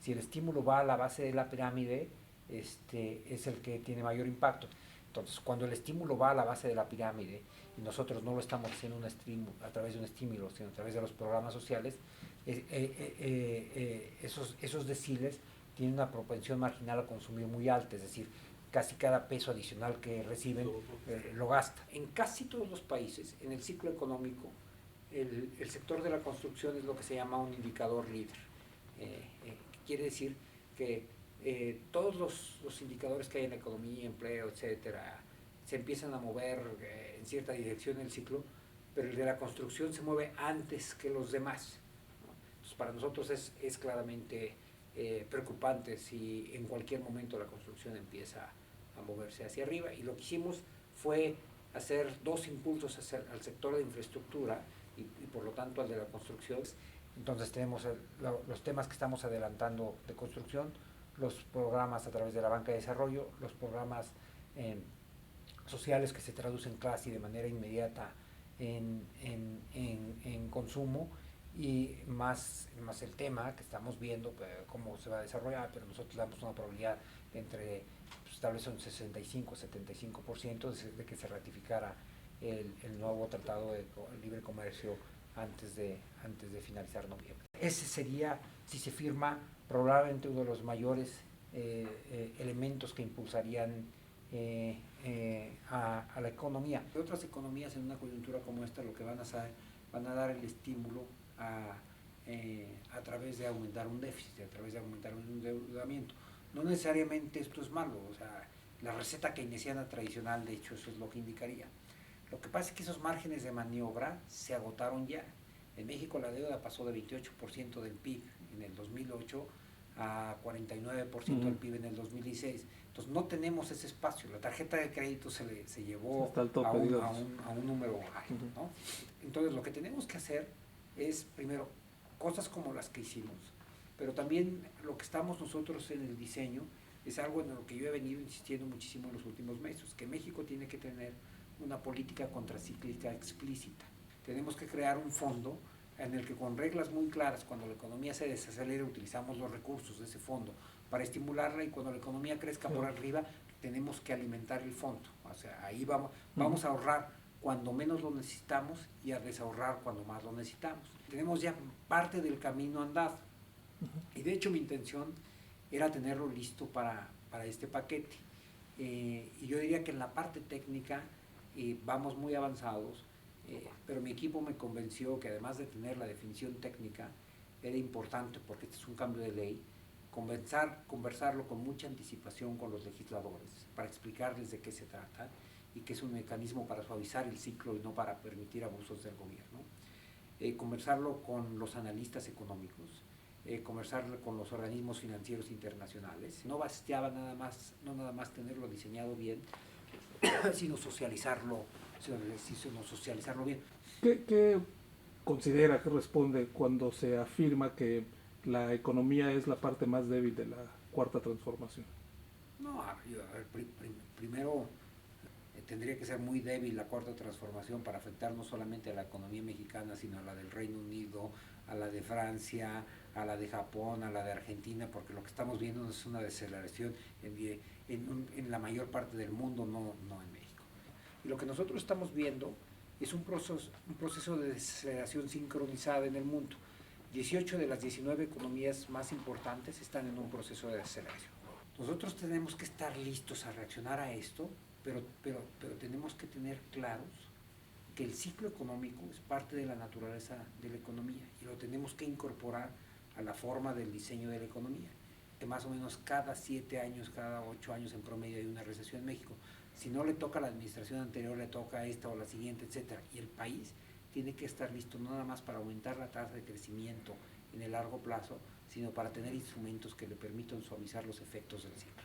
Si el estímulo va a la base de la pirámide, es el que tiene mayor impacto. Entonces, cuando el estímulo va a la base de la pirámide y nosotros no lo estamos haciendo a través de un estímulo, sino a través de los programas sociales, esos deciles tienen una propensión marginal a consumir muy alta, es decir, casi cada peso adicional que reciben lo gasta. En casi todos los países, en el ciclo económico, el sector de la construcción es lo que se llama un indicador líder. Quiere decir que todos los indicadores que hay en la economía, empleo, etcétera, se empiezan a mover en cierta dirección en el ciclo, pero el de la construcción se mueve antes que los demás, ¿no? Entonces, para nosotros es claramente preocupante si en cualquier momento la construcción empieza a moverse hacia arriba, y lo que hicimos fue hacer dos impulsos al sector de infraestructura y por lo tanto al de la construcción. Entonces tenemos los temas que estamos adelantando de construcción, los programas a través de la banca de desarrollo, los programas sociales que se traducen casi de manera inmediata en consumo, y más el tema que estamos viendo cómo se va a desarrollar, pero nosotros damos una probabilidad entre, pues, establece un 65-75% de que se ratificara el nuevo tratado de libre comercio antes de finalizar noviembre. Ese sería, si se firma, probablemente uno de los mayores elementos que impulsarían a la economía. Otras economías en una coyuntura como esta lo que van a hacer, van a dar el estímulo a través de aumentar un déficit, a través de aumentar un endeudamiento. No necesariamente esto es malo, o sea, la receta keynesiana tradicional, de hecho, eso es lo que indicaría. Lo que pasa es que esos márgenes de maniobra se agotaron ya. En México la deuda pasó de 28% del PIB en el 2008 a 49% del PIB en el 2016. Entonces no tenemos ese espacio. La tarjeta de crédito se llevó a un número alto, ¿no? Entonces lo que tenemos que hacer es, primero, cosas como las que hicimos, pero también lo que estamos nosotros en el diseño es algo en lo que yo he venido insistiendo muchísimo en los últimos meses, que México tiene que tener una política contracíclica explícita. Tenemos que crear un fondo en el que, con reglas muy claras, cuando la economía se desacelere, utilizamos los recursos de ese fondo para estimularla, y cuando la economía crezca por arriba, tenemos que alimentar el fondo. O sea, ahí vamos a ahorrar cuando menos lo necesitamos y a desahorrar cuando más lo necesitamos. Tenemos ya parte del camino andado. Y de hecho mi intención era tenerlo listo para este paquete. Y yo diría que en la parte técnica vamos muy avanzados, pero mi equipo me convenció que, además de tener la definición técnica, era importante, porque este es un cambio de ley, conversarlo con mucha anticipación con los legisladores para explicarles de qué se trata y que es un mecanismo para suavizar el ciclo y no para permitir abusos del gobierno. Conversarlo con los analistas económicos, conversarlo con los organismos financieros internacionales. No bastaba nada más tenerlo diseñado bien, sino socializarlo bien. ¿Qué considera que responde cuando se afirma que la economía es la parte más débil de la cuarta transformación? No, a ver, primero tendría que ser muy débil la cuarta transformación para afectar no solamente a la economía mexicana, sino a la del Reino Unido, a la de Francia, a la de Japón, a la de Argentina, porque lo que estamos viendo es una deceleración en la mayor parte del mundo, no en México. Y lo que nosotros estamos viendo es un proceso de deceleración sincronizada en el mundo. 18 de las 19 economías más importantes están en un proceso de deceleración. Nosotros tenemos que estar listos a reaccionar a esto, pero tenemos que tener claros que el ciclo económico es parte de la naturaleza de la economía y lo tenemos que incorporar a la forma del diseño de la economía. Que más o menos cada 7 años, cada 8 años en promedio hay una recesión en México. Si no le toca a la administración anterior, le toca a esta o la siguiente, etcétera. Y el país tiene que estar listo no nada más para aumentar la tasa de crecimiento en el largo plazo, sino para tener instrumentos que le permitan suavizar los efectos del ciclo.